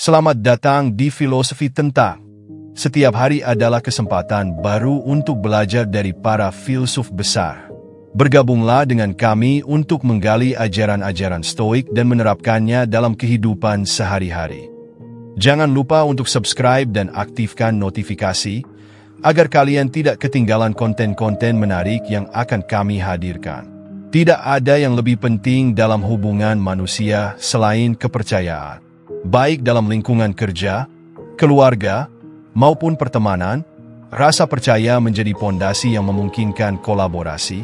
Selamat datang di Filosofi Tentang. Setiap hari adalah kesempatan baru untuk belajar dari para filsuf besar. Bergabunglah dengan kami untuk menggali ajaran-ajaran Stoik dan menerapkannya dalam kehidupan sehari-hari. Jangan lupa untuk subscribe dan aktifkan notifikasi, agar kalian tidak ketinggalan konten-konten menarik yang akan kami hadirkan. Tidak ada yang lebih penting dalam hubungan manusia selain kepercayaan. Baik dalam lingkungan kerja, keluarga, maupun pertemanan, rasa percaya menjadi pondasi yang memungkinkan kolaborasi,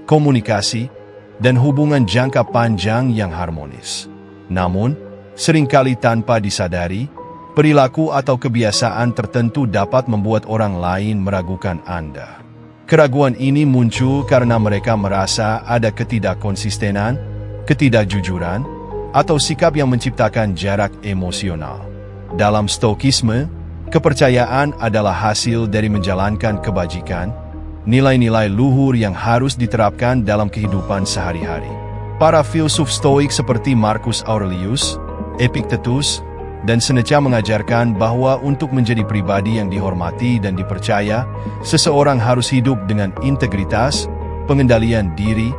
komunikasi, dan hubungan jangka panjang yang harmonis. Namun, seringkali tanpa disadari, perilaku atau kebiasaan tertentu dapat membuat orang lain meragukan Anda. Keraguan ini muncul karena mereka merasa ada ketidakkonsistenan, ketidakjujuran, atau sikap yang menciptakan jarak emosional. Dalam Stoikisme, kepercayaan adalah hasil dari menjalankan kebajikan, nilai-nilai luhur yang harus diterapkan dalam kehidupan sehari-hari. Para filsuf Stoik seperti Marcus Aurelius, Epictetus, dan Seneca mengajarkan bahwa untuk menjadi pribadi yang dihormati dan dipercaya, seseorang harus hidup dengan integritas, pengendalian diri,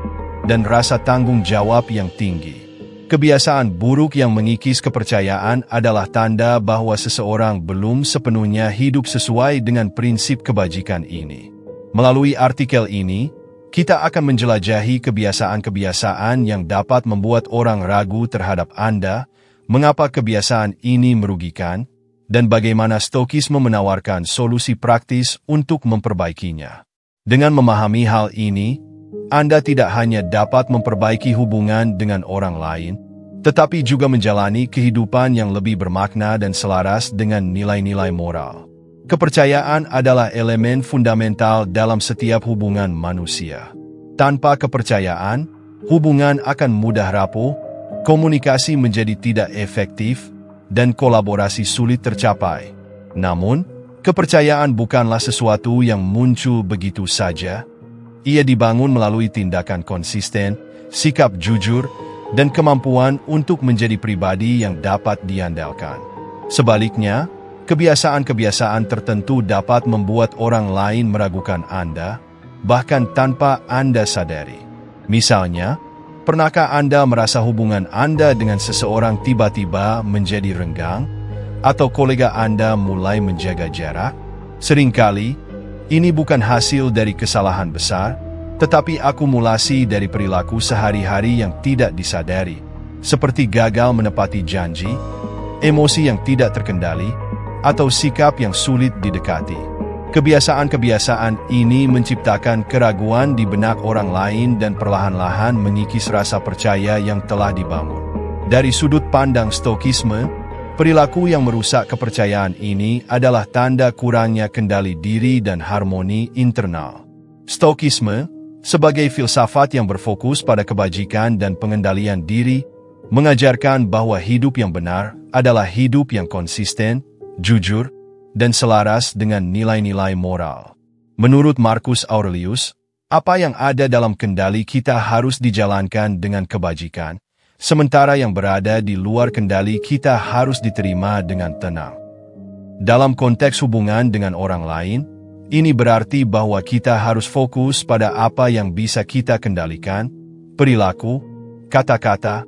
dan rasa tanggung jawab yang tinggi. Kebiasaan buruk yang mengikis kepercayaan adalah tanda bahwa seseorang belum sepenuhnya hidup sesuai dengan prinsip kebajikan ini. Melalui artikel ini, kita akan menjelajahi kebiasaan-kebiasaan yang dapat membuat orang ragu terhadap Anda, mengapa kebiasaan ini merugikan, dan bagaimana Stoikisme menawarkan solusi praktis untuk memperbaikinya. Dengan memahami hal ini, Anda tidak hanya dapat memperbaiki hubungan dengan orang lain, tetapi juga menjalani kehidupan yang lebih bermakna dan selaras dengan nilai-nilai moral. Kepercayaan adalah elemen fundamental dalam setiap hubungan manusia. Tanpa kepercayaan, hubungan akan mudah rapuh, komunikasi menjadi tidak efektif, dan kolaborasi sulit tercapai. Namun, kepercayaan bukanlah sesuatu yang muncul begitu saja. Ia dibangun melalui tindakan konsisten, sikap jujur, dan kemampuan untuk menjadi pribadi yang dapat diandalkan. Sebaliknya, kebiasaan-kebiasaan tertentu dapat membuat orang lain meragukan Anda, bahkan tanpa Anda sadari. Misalnya, pernahkah Anda merasa hubungan Anda dengan seseorang tiba-tiba menjadi renggang, atau kolega Anda mulai menjaga jarak? Seringkali, ini bukan hasil dari kesalahan besar, tetapi akumulasi dari perilaku sehari-hari yang tidak disadari, seperti gagal menepati janji, emosi yang tidak terkendali, atau sikap yang sulit didekati. Kebiasaan-kebiasaan ini menciptakan keraguan di benak orang lain dan perlahan-lahan mengikis rasa percaya yang telah dibangun. Dari sudut pandang Stoikisme, perilaku yang merusak kepercayaan ini adalah tanda kurangnya kendali diri dan harmoni internal. Stoikisme, sebagai filsafat yang berfokus pada kebajikan dan pengendalian diri, mengajarkan bahwa hidup yang benar adalah hidup yang konsisten, jujur, dan selaras dengan nilai-nilai moral. Menurut Marcus Aurelius, apa yang ada dalam kendali kita harus dijalankan dengan kebajikan, sementara yang berada di luar kendali kita harus diterima dengan tenang. Dalam konteks hubungan dengan orang lain, ini berarti bahwa kita harus fokus pada apa yang bisa kita kendalikan, perilaku, kata-kata,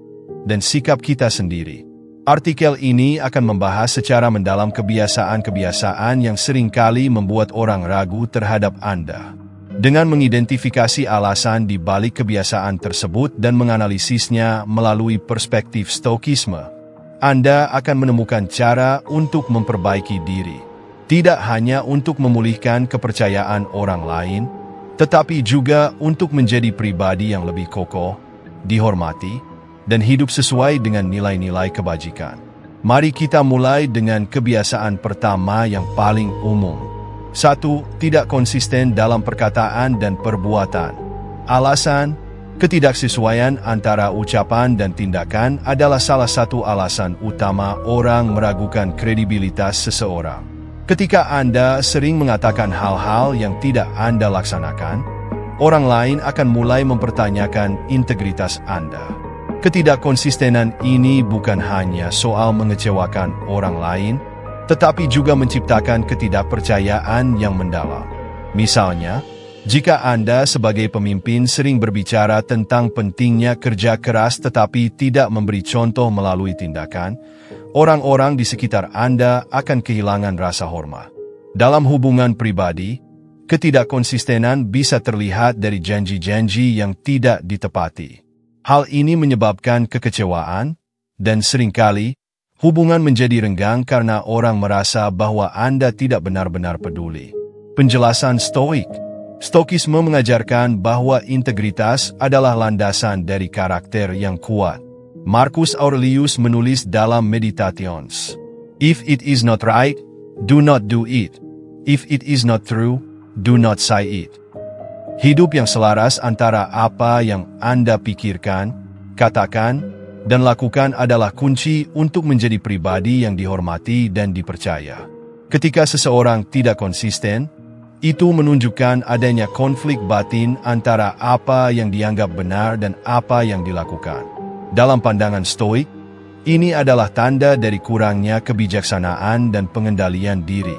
dan sikap kita sendiri. Artikel ini akan membahas secara mendalam kebiasaan-kebiasaan yang seringkali membuat orang ragu terhadap Anda. Dengan mengidentifikasi alasan di balik kebiasaan tersebut dan menganalisisnya melalui perspektif Stoikisme, Anda akan menemukan cara untuk memperbaiki diri. Tidak hanya untuk memulihkan kepercayaan orang lain, tetapi juga untuk menjadi pribadi yang lebih kokoh, dihormati, dan hidup sesuai dengan nilai-nilai kebajikan. Mari kita mulai dengan kebiasaan pertama yang paling umum. 1. Tidak konsisten dalam perkataan dan perbuatan. Alasan, ketidaksesuaian antara ucapan dan tindakan adalah salah satu alasan utama orang meragukan kredibilitas seseorang. Ketika Anda sering mengatakan hal-hal yang tidak Anda laksanakan, orang lain akan mulai mempertanyakan integritas Anda. Ketidakkonsistenan ini bukan hanya soal mengecewakan orang lain, tetapi juga menciptakan ketidakpercayaan yang mendalam. Misalnya, jika Anda sebagai pemimpin sering berbicara tentang pentingnya kerja keras tetapi tidak memberi contoh melalui tindakan, orang-orang di sekitar Anda akan kehilangan rasa hormat. Dalam hubungan pribadi, ketidakkonsistenan bisa terlihat dari janji-janji yang tidak ditepati. Hal ini menyebabkan kekecewaan, dan seringkali hubungan menjadi renggang karena orang merasa bahwa Anda tidak benar-benar peduli. Penjelasan Stoik. Stoikisme mengajarkan bahwa integritas adalah landasan dari karakter yang kuat. Marcus Aurelius menulis dalam Meditations, "If it is not right, do not do it. If it is not true, do not say it." Hidup yang selaras antara apa yang Anda pikirkan, katakan, dan lakukan adalah kunci untuk menjadi pribadi yang dihormati dan dipercaya. Ketika seseorang tidak konsisten, itu menunjukkan adanya konflik batin antara apa yang dianggap benar dan apa yang dilakukan. Dalam pandangan Stoik, ini adalah tanda dari kurangnya kebijaksanaan dan pengendalian diri.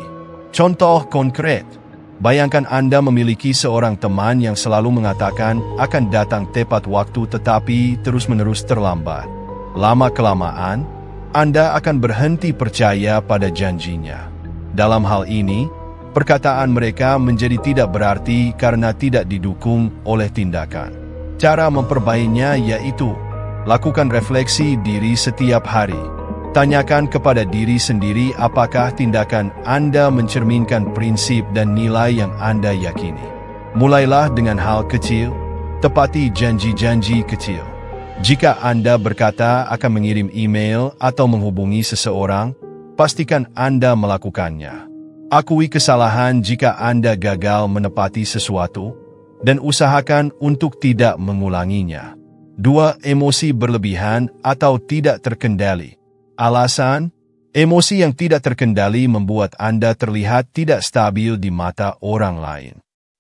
Contoh konkret, bayangkan Anda memiliki seorang teman yang selalu mengatakan akan datang tepat waktu tetapi terus-menerus terlambat. Lama-kelamaan, Anda akan berhenti percaya pada janjinya. Dalam hal ini, perkataan mereka menjadi tidak berarti karena tidak didukung oleh tindakan. Cara memperbaikinya yaitu, lakukan refleksi diri setiap hari. Tanyakan kepada diri sendiri apakah tindakan Anda mencerminkan prinsip dan nilai yang Anda yakini. Mulailah dengan hal kecil, tepati janji-janji kecil. Jika Anda berkata akan mengirim email atau menghubungi seseorang, pastikan Anda melakukannya. Akui kesalahan jika Anda gagal menepati sesuatu, dan usahakan untuk tidak mengulanginya. 2. Emosi berlebihan atau tidak terkendali. Alasan, emosi yang tidak terkendali membuat Anda terlihat tidak stabil di mata orang lain.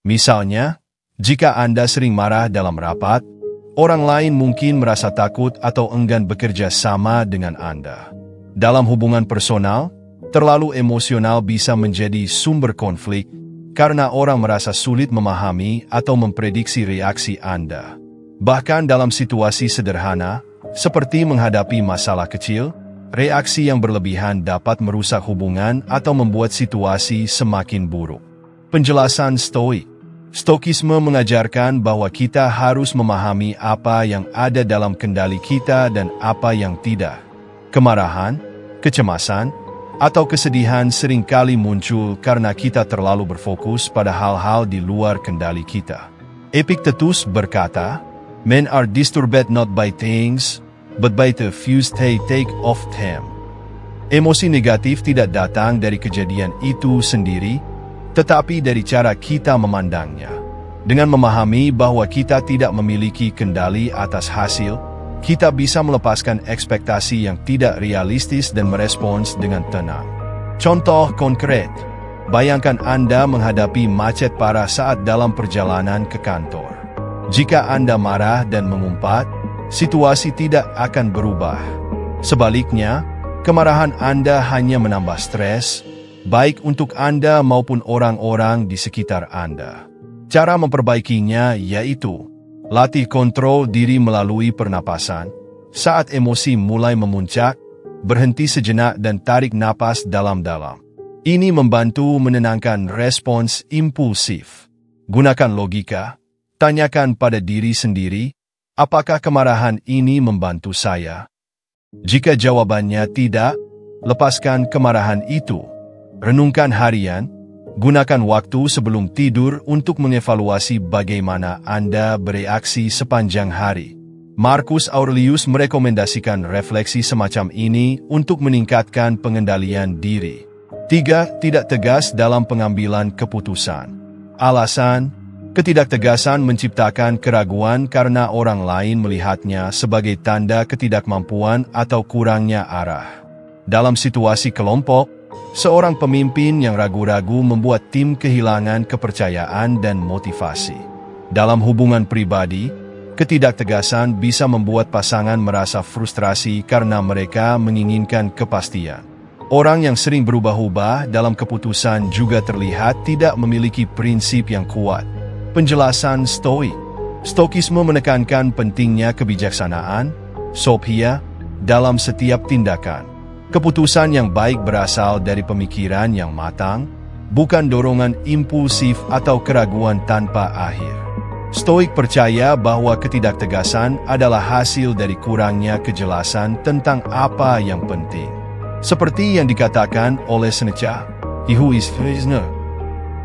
Misalnya, jika Anda sering marah dalam rapat, orang lain mungkin merasa takut atau enggan bekerja sama dengan Anda. Dalam hubungan personal, terlalu emosional bisa menjadi sumber konflik karena orang merasa sulit memahami atau memprediksi reaksi Anda. Bahkan dalam situasi sederhana, seperti menghadapi masalah kecil, reaksi yang berlebihan dapat merusak hubungan atau membuat situasi semakin buruk. Penjelasan Stoik. Stoikisme mengajarkan bahwa kita harus memahami apa yang ada dalam kendali kita dan apa yang tidak. Kemarahan, kecemasan, atau kesedihan seringkali muncul karena kita terlalu berfokus pada hal-hal di luar kendali kita. Epictetus berkata, "Men are disturbed not by things, but by the views they take of them." Emosi negatif tidak datang dari kejadian itu sendiri, tetapi dari cara kita memandangnya. Dengan memahami bahwa kita tidak memiliki kendali atas hasil, kita bisa melepaskan ekspektasi yang tidak realistis dan merespons dengan tenang. Contoh konkret, bayangkan Anda menghadapi macet parah saat dalam perjalanan ke kantor. Jika Anda marah dan mengumpat, situasi tidak akan berubah. Sebaliknya, kemarahan Anda hanya menambah stres, baik untuk Anda maupun orang-orang di sekitar Anda. Cara memperbaikinya yaitu, latih kontrol diri melalui pernapasan. Saat emosi mulai memuncak, berhenti sejenak dan tarik napas dalam-dalam. Ini membantu menenangkan respons impulsif. Gunakan logika, tanyakan pada diri sendiri, apakah kemarahan ini membantu saya? Jika jawabannya tidak, lepaskan kemarahan itu. Renungkan harian, gunakan waktu sebelum tidur untuk mengevaluasi bagaimana Anda bereaksi sepanjang hari. Marcus Aurelius merekomendasikan refleksi semacam ini untuk meningkatkan pengendalian diri. 3. Tidak tegas dalam pengambilan keputusan. Alasan, ketidaktegasan menciptakan keraguan karena orang lain melihatnya sebagai tanda ketidakmampuan atau kurangnya arah. Dalam situasi kelompok, seorang pemimpin yang ragu-ragu membuat tim kehilangan kepercayaan dan motivasi. Dalam hubungan pribadi, Ketidaktegasan bisa membuat pasangan merasa frustrasi karena mereka menginginkan kepastian. Orang yang sering berubah-ubah dalam keputusan juga terlihat tidak memiliki prinsip yang kuat. Penjelasan Stoik. Stoikisme menekankan pentingnya kebijaksanaan, sophia, dalam setiap tindakan. Keputusan yang baik berasal dari pemikiran yang matang, bukan dorongan impulsif atau keraguan tanpa akhir. Stoik percaya bahwa ketidaktegasan adalah hasil dari kurangnya kejelasan tentang apa yang penting. Seperti yang dikatakan oleh Seneca, "He who is prisoner."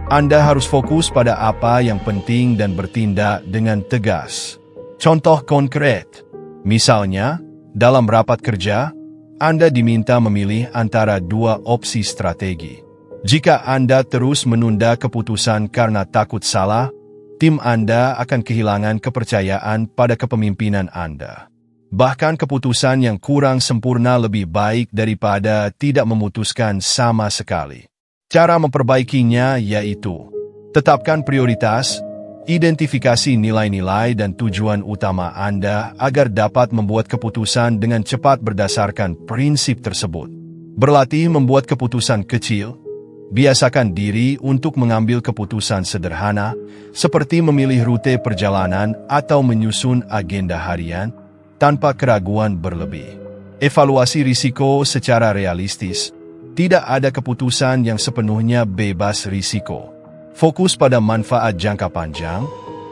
Anda harus fokus pada apa yang penting dan bertindak dengan tegas. Contoh konkret, misalnya, dalam rapat kerja, Anda diminta memilih antara dua opsi strategi. Jika Anda terus menunda keputusan karena takut salah, tim Anda akan kehilangan kepercayaan pada kepemimpinan Anda. Bahkan keputusan yang kurang sempurna lebih baik daripada tidak memutuskan sama sekali. Cara memperbaikinya yaitu, tetapkan prioritas, identifikasi nilai-nilai dan tujuan utama Anda agar dapat membuat keputusan dengan cepat berdasarkan prinsip tersebut. Berlatih membuat keputusan kecil. Biasakan diri untuk mengambil keputusan sederhana, seperti memilih rute perjalanan atau menyusun agenda harian, tanpa keraguan berlebih. Evaluasi risiko secara realistis. Tidak ada keputusan yang sepenuhnya bebas risiko. Fokus pada manfaat jangka panjang,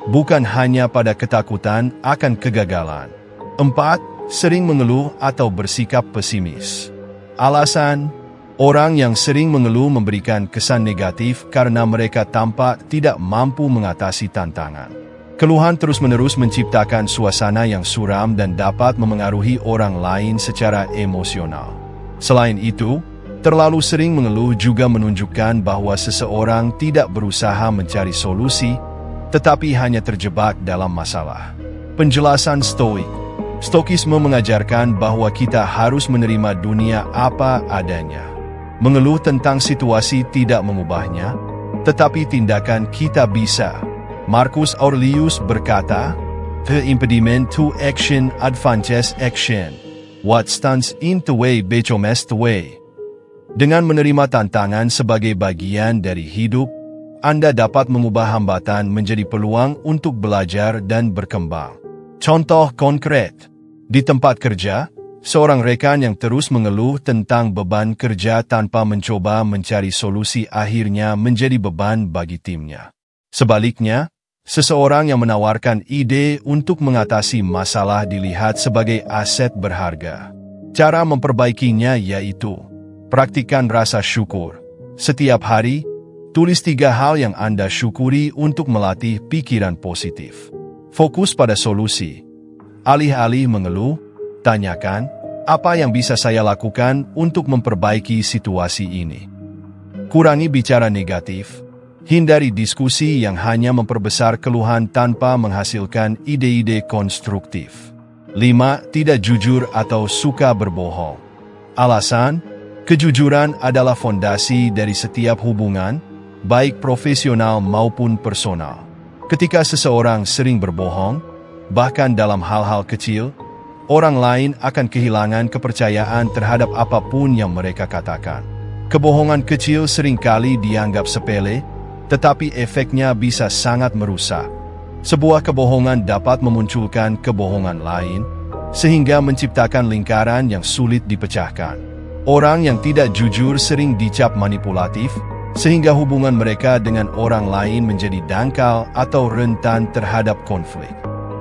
bukan hanya pada ketakutan akan kegagalan. 4. Sering mengeluh atau bersikap pesimis. Alasan: orang yang sering mengeluh memberikan kesan negatif karena mereka tampak tidak mampu mengatasi tantangan. Keluhan terus-menerus menciptakan suasana yang suram dan dapat memengaruhi orang lain secara emosional. Selain itu, terlalu sering mengeluh juga menunjukkan bahwa seseorang tidak berusaha mencari solusi, tetapi hanya terjebak dalam masalah. Penjelasan Stoik. Stoikisme mengajarkan bahwa kita harus menerima dunia apa adanya. Mengeluh tentang situasi tidak mengubahnya, tetapi tindakan kita bisa. Marcus Aurelius berkata, "The impediment to action advances action. What stands in the way becomes the way." Dengan menerima tantangan sebagai bagian dari hidup, Anda dapat mengubah hambatan menjadi peluang untuk belajar dan berkembang. Contoh konkret, di tempat kerja, seorang rekan yang terus mengeluh tentang beban kerja tanpa mencoba mencari solusi akhirnya menjadi beban bagi timnya. Sebaliknya, seseorang yang menawarkan ide untuk mengatasi masalah dilihat sebagai aset berharga. Cara memperbaikinya yaitu, praktikkan rasa syukur. Setiap hari, tulis 3 hal yang Anda syukuri untuk melatih pikiran positif. Fokus pada solusi. Alih-alih mengeluh, tanyakan, apa yang bisa saya lakukan untuk memperbaiki situasi ini? Kurangi bicara negatif. Hindari diskusi yang hanya memperbesar keluhan tanpa menghasilkan ide-ide konstruktif. 5. Tidak jujur atau suka berbohong. Alasan: kejujuran adalah fondasi dari setiap hubungan, baik profesional maupun personal. Ketika seseorang sering berbohong, bahkan dalam hal-hal kecil, orang lain akan kehilangan kepercayaan terhadap apapun yang mereka katakan. Kebohongan kecil seringkali dianggap sepele, tetapi efeknya bisa sangat merusak. Sebuah kebohongan dapat memunculkan kebohongan lain, sehingga menciptakan lingkaran yang sulit dipecahkan. Orang yang tidak jujur sering dicap manipulatif, sehingga hubungan mereka dengan orang lain menjadi dangkal atau rentan terhadap konflik.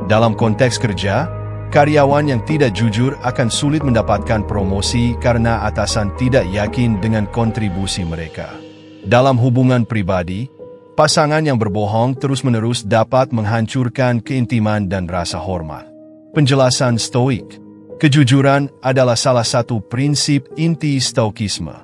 Dalam konteks kerja, karyawan yang tidak jujur akan sulit mendapatkan promosi karena atasan tidak yakin dengan kontribusi mereka. Dalam hubungan pribadi, pasangan yang berbohong terus-menerus dapat menghancurkan keintiman dan rasa hormat. Penjelasan Stoik. Kejujuran adalah salah satu prinsip inti Stoikisme.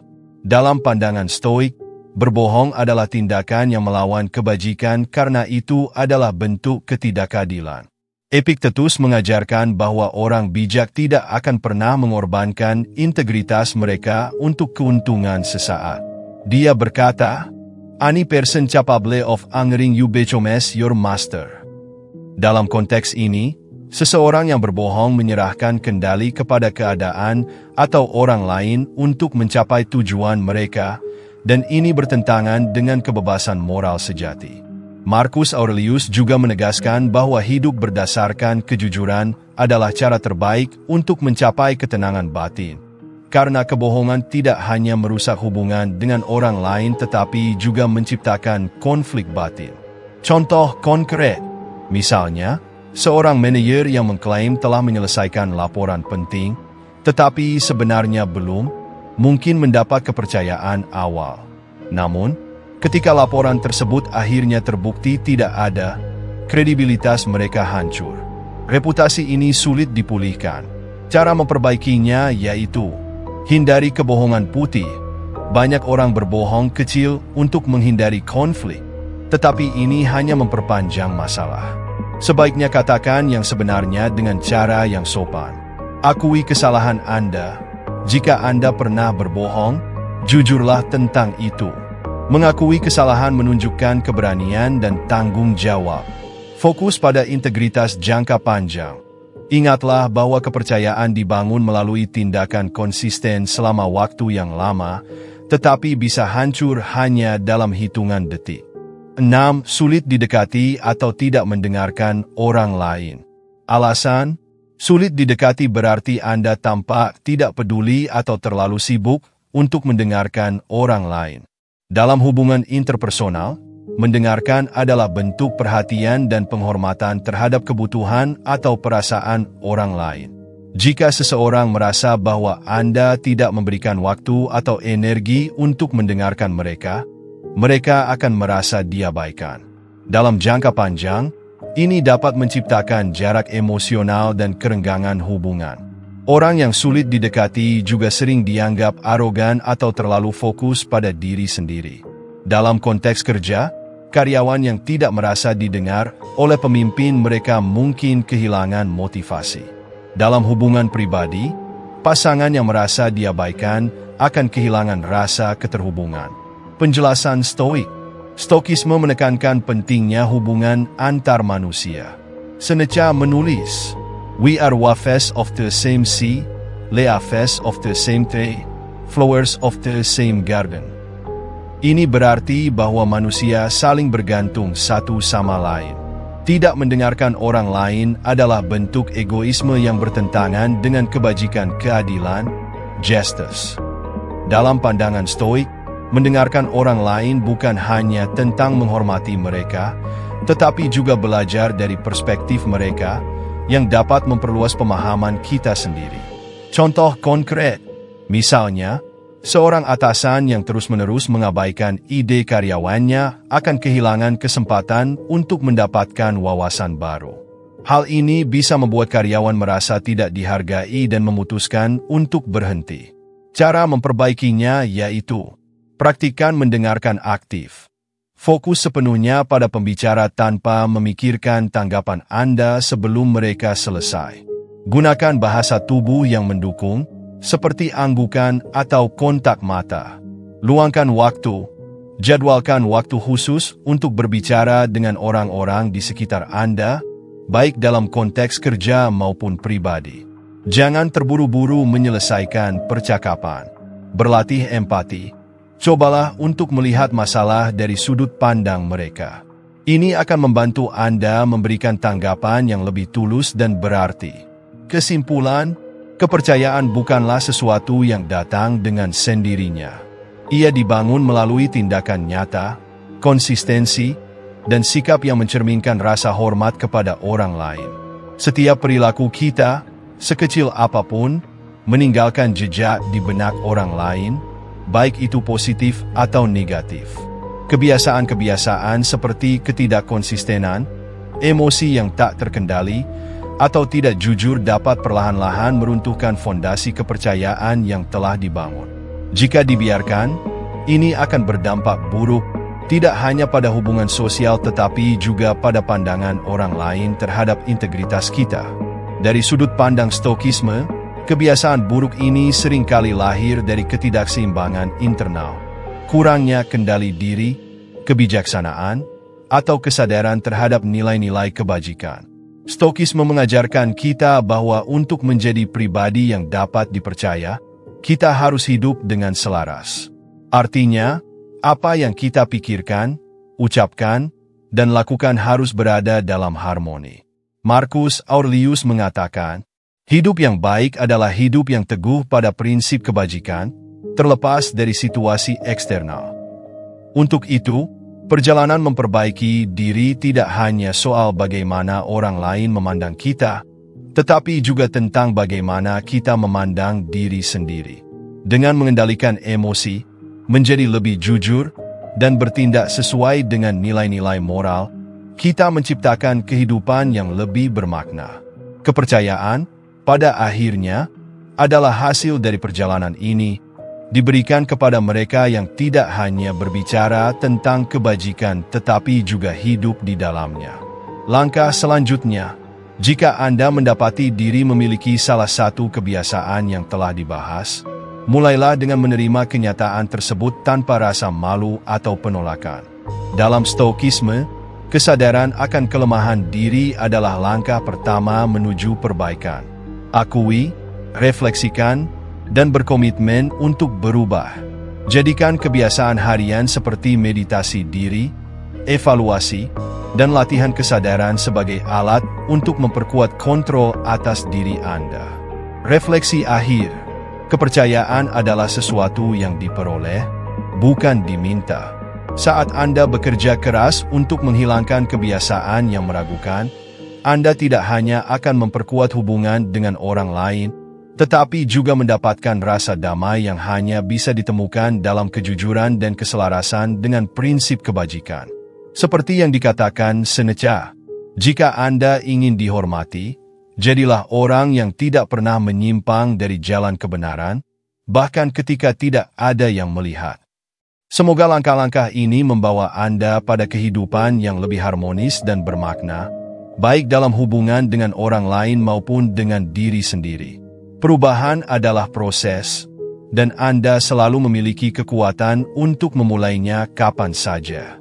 Dalam pandangan Stoik, berbohong adalah tindakan yang melawan kebajikan karena itu adalah bentuk ketidakadilan. Epictetus mengajarkan bahwa orang bijak tidak akan pernah mengorbankan integritas mereka untuk keuntungan sesaat. Dia berkata, "Any person capable of angering you becomes your master." Dalam konteks ini, Seseorang yang berbohong menyerahkan kendali kepada keadaan atau orang lain untuk mencapai tujuan mereka, dan ini bertentangan dengan kebebasan moral sejati. Marcus Aurelius juga menegaskan bahwa hidup berdasarkan kejujuran adalah cara terbaik untuk mencapai ketenangan batin. Karena kebohongan tidak hanya merusak hubungan dengan orang lain tetapi juga menciptakan konflik batin. Contoh konkret, misalnya, seorang manajer yang mengklaim telah menyelesaikan laporan penting, tetapi sebenarnya belum, mungkin mendapat kepercayaan awal. Namun, ketika laporan tersebut akhirnya terbukti tidak ada, kredibilitas mereka hancur. Reputasi ini sulit dipulihkan. Cara memperbaikinya yaitu hindari kebohongan putih. Banyak orang berbohong kecil untuk menghindari konflik, tetapi ini hanya memperpanjang masalah. Sebaiknya katakan yang sebenarnya dengan cara yang sopan. Akui kesalahan Anda. Jika Anda pernah berbohong, jujurlah tentang itu. Mengakui kesalahan menunjukkan keberanian dan tanggung jawab. Fokus pada integritas jangka panjang. Ingatlah bahwa kepercayaan dibangun melalui tindakan konsisten selama waktu yang lama, tetapi bisa hancur hanya dalam hitungan detik. 6. Sulit didekati atau tidak mendengarkan orang lain. Alasan, sulit didekati berarti Anda tampak tidak peduli atau terlalu sibuk untuk mendengarkan orang lain. Dalam hubungan interpersonal, mendengarkan adalah bentuk perhatian dan penghormatan terhadap kebutuhan atau perasaan orang lain. Jika seseorang merasa bahwa Anda tidak memberikan waktu atau energi untuk mendengarkan mereka akan merasa diabaikan. Dalam jangka panjang, ini dapat menciptakan jarak emosional dan kerenggangan hubungan. Orang yang sulit didekati juga sering dianggap arogan atau terlalu fokus pada diri sendiri. Dalam konteks kerja, karyawan yang tidak merasa didengar oleh pemimpin mereka mungkin kehilangan motivasi. Dalam hubungan pribadi, pasangan yang merasa diabaikan akan kehilangan rasa keterhubungan. Penjelasan Stoik. Stokisme menekankan pentingnya hubungan antar manusia. Seneca menulis, "We are wafes of the same sea, leafes of the same tree, flowers of the same garden." Ini berarti bahwa manusia saling bergantung satu sama lain. Tidak mendengarkan orang lain adalah bentuk egoisme yang bertentangan dengan kebajikan keadilan, justice. Dalam pandangan Stoik, mendengarkan orang lain bukan hanya tentang menghormati mereka, tetapi juga belajar dari perspektif mereka yang dapat memperluas pemahaman kita sendiri. Contoh konkret, misalnya, seorang atasan yang terus-menerus mengabaikan ide karyawannya akan kehilangan kesempatan untuk mendapatkan wawasan baru. Hal ini bisa membuat karyawan merasa tidak dihargai dan memutuskan untuk berhenti. Cara memperbaikinya yaitu praktikan mendengarkan aktif. Fokus sepenuhnya pada pembicara tanpa memikirkan tanggapan Anda sebelum mereka selesai. Gunakan bahasa tubuh yang mendukung, seperti anggukan atau kontak mata. Luangkan waktu. Jadwalkan waktu khusus untuk berbicara dengan orang-orang di sekitar Anda, baik dalam konteks kerja maupun pribadi. Jangan terburu-buru menyelesaikan percakapan. Berlatih empati. Cobalah untuk melihat masalah dari sudut pandang mereka. Ini akan membantu Anda memberikan tanggapan yang lebih tulus dan berarti. Kesimpulan, kepercayaan bukanlah sesuatu yang datang dengan sendirinya. Ia dibangun melalui tindakan nyata, konsistensi, dan sikap yang mencerminkan rasa hormat kepada orang lain. Setiap perilaku kita, sekecil apapun, meninggalkan jejak di benak orang lain, baik itu positif atau negatif. Kebiasaan-kebiasaan seperti ketidakkonsistenan, emosi yang tak terkendali, atau tidak jujur dapat perlahan-lahan meruntuhkan fondasi kepercayaan yang telah dibangun. Jika dibiarkan, ini akan berdampak buruk, tidak hanya pada hubungan sosial tetapi juga pada pandangan orang lain terhadap integritas kita. Dari sudut pandang Stokisme, kebiasaan buruk ini seringkali lahir dari ketidakseimbangan internal, kurangnya kendali diri, kebijaksanaan, atau kesadaran terhadap nilai-nilai kebajikan. Stokisme mengajarkan kita bahwa untuk menjadi pribadi yang dapat dipercaya, kita harus hidup dengan selaras. Artinya, apa yang kita pikirkan, ucapkan, dan lakukan harus berada dalam harmoni. Marcus Aurelius mengatakan, hidup yang baik adalah hidup yang teguh pada prinsip kebajikan, terlepas dari situasi eksternal. Untuk itu, perjalanan memperbaiki diri tidak hanya soal bagaimana orang lain memandang kita, tetapi juga tentang bagaimana kita memandang diri sendiri. Dengan mengendalikan emosi, menjadi lebih jujur, dan bertindak sesuai dengan nilai-nilai moral, kita menciptakan kehidupan yang lebih bermakna. Kepercayaan, pada akhirnya, adalah hasil dari perjalanan ini, diberikan kepada mereka yang tidak hanya berbicara tentang kebajikan tetapi juga hidup di dalamnya. Langkah selanjutnya, jika Anda mendapati diri memiliki salah satu kebiasaan yang telah dibahas, mulailah dengan menerima kenyataan tersebut tanpa rasa malu atau penolakan. Dalam Stokisme, kesadaran akan kelemahan diri adalah langkah pertama menuju perbaikan. Akui, refleksikan, dan berkomitmen untuk berubah. Jadikan kebiasaan harian seperti meditasi diri, evaluasi, dan latihan kesadaran sebagai alat untuk memperkuat kontrol atas diri Anda. Refleksi akhir, kepercayaan adalah sesuatu yang diperoleh, bukan diminta. Saat Anda bekerja keras untuk menghilangkan kebiasaan yang meragukan, Anda tidak hanya akan memperkuat hubungan dengan orang lain, tetapi juga mendapatkan rasa damai yang hanya bisa ditemukan dalam kejujuran dan keselarasan dengan prinsip kebajikan. Seperti yang dikatakan Seneca, jika Anda ingin dihormati, jadilah orang yang tidak pernah menyimpang dari jalan kebenaran, bahkan ketika tidak ada yang melihat. Semoga langkah-langkah ini membawa Anda pada kehidupan yang lebih harmonis dan bermakna, baik dalam hubungan dengan orang lain maupun dengan diri sendiri. Perubahan adalah proses, dan Anda selalu memiliki kekuatan untuk memulainya kapan saja.